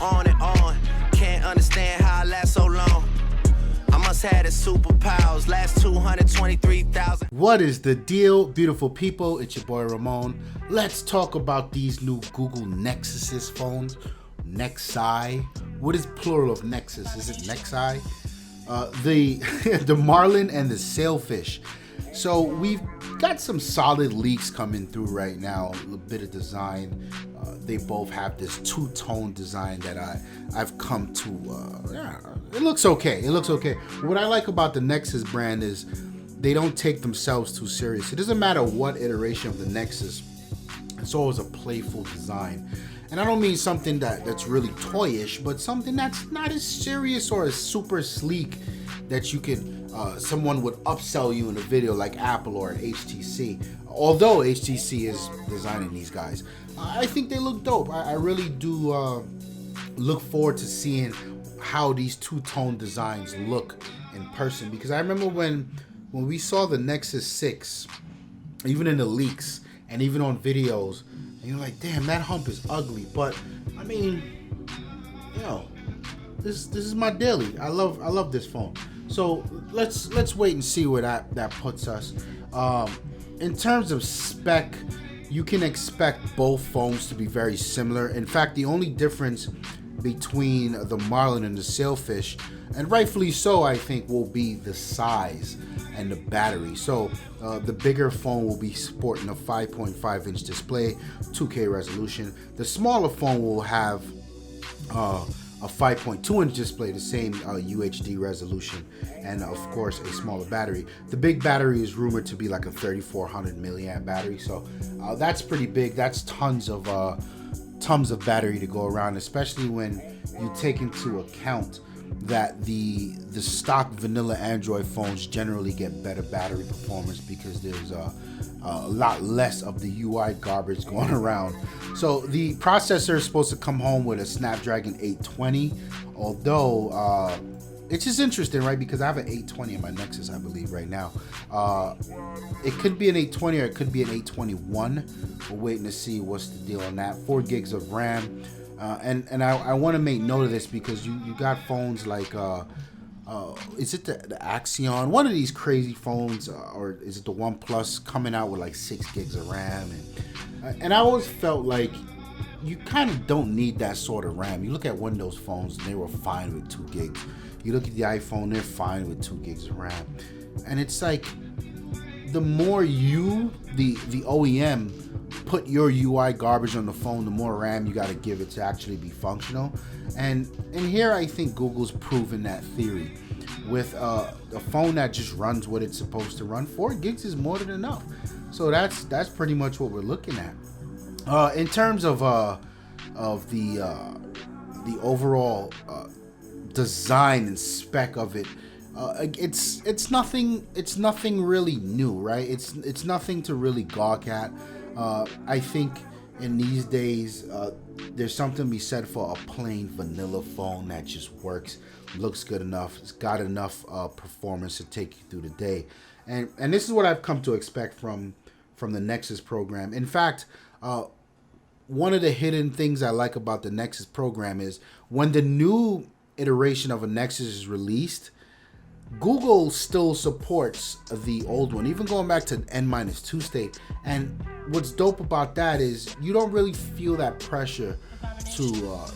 on and on. Can't understand how I last so long. I must have the superpowers, last 223,000. What is the deal, beautiful people? It's your boy Ramon. Let's talk about these new Google Nexus phones. Nexi. What is plural of Nexus? Is it Nexi? The Marlin and the Sailfish. So we've got some solid leaks coming through right now. A bit of design. They both have this two-tone design that I've come to. It looks okay. It looks okay. What I like about the Nexus brand is they don't take themselves too serious. It doesn't matter what iteration of the Nexus. It's always a playful design. And I don't mean something that's really toyish, but something that's not as serious or as super sleek that you could someone would upsell you in a video like Apple or HTC. Although HTC is designing these guys, I think they look dope. I really do look forward to seeing how these two-tone designs look in person, because I remember when we saw the Nexus 6, even in the leaks and even on videos, and you're like, damn, that hump is ugly. But I mean, you know, this is my daily. I love this phone. So let's wait and see where that puts us. In terms of spec, you can expect both phones to be very similar. In fact, the only difference between the Marlin and the Sailfish, and rightfully so, I think, will be the size and the battery. So the bigger phone will be sporting a 5.5 inch display, 2K resolution. The smaller phone will have a 5.2 inch display, the same UHD resolution, and of course a smaller battery. The big battery is rumored to be like a 3400 milliamp battery, so that's pretty big. That's tons of battery to go around, especially when you take into account that the stock vanilla Android phones generally get better battery performance because there's a lot less of the UI garbage going around. So the processor is supposed to come home with a Snapdragon 820, although it's just interesting, right? Because I have an 820 in my Nexus, I believe, right now. It could be an 820 or it could be an 821. We're waiting to see what's the deal on that. 4 gigs of RAM. And I want to make note of this because you got phones like is it the Axion, one of these crazy phones, or is it the OnePlus coming out with like 6 gigs of RAM, and I always felt like you kind of don't need that sort of RAM. You look at Windows phones and they were fine with 2 gigs. You look at the iPhone, they're fine with 2 gigs of RAM, and it's like the more the OEM put your UI garbage on the phone, the more RAM you got to give it to actually be functional. And here I think Google's proven that theory with a phone that just runs what it's supposed to run. 4 gigs is more than enough. So that's pretty much what we're looking at. In terms of the overall design and spec of it, it's nothing really new, right? It's nothing to really gawk at. I think in these days, there's something to be said for a plain vanilla phone that just works, looks good enough, it's got enough performance to take you through the day, and this is what I've come to expect from the Nexus program. In fact, one of the hidden things I like about the Nexus program is when the new iteration of a Nexus is released, Google still supports the old one, even going back to N-2 state. And what's dope about that is you don't really feel that pressure to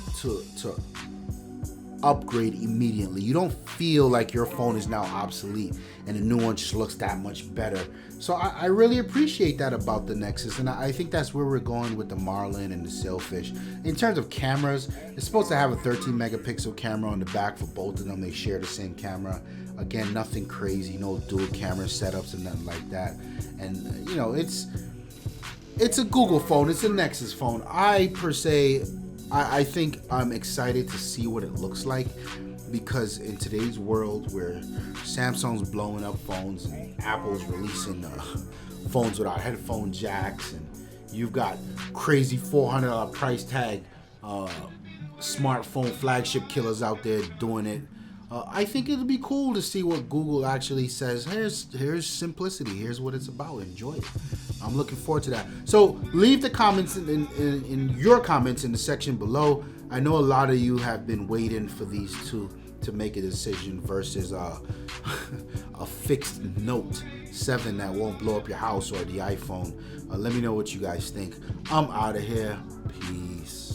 upgrade immediately. You don't feel like your phone is now obsolete and the new one just looks that much better. So I really appreciate that about the Nexus, and I think that's where we're going with the Marlin and the Sailfish. In terms of cameras, it's supposed to have a 13 megapixel camera on the back for both of them. They share the same camera. Again, nothing crazy, no dual camera setups and nothing like that. And you know, it's a Google phone, it's a Nexus phone. I think I'm excited to see what it looks like, because in today's world where Samsung's blowing up phones and Apple's releasing phones without headphone jacks, and you've got crazy $400 price tag smartphone flagship killers out there doing it, I think it'll be cool to see what Google actually says. Here's simplicity. Here's what it's about. Enjoy it. I'm looking forward to that. So leave the comments in your comments in the section below. I know a lot of you have been waiting for these two to make a decision versus a fixed Note 7 that won't blow up your house or the iPhone. Let me know what you guys think. I'm out of here. Peace.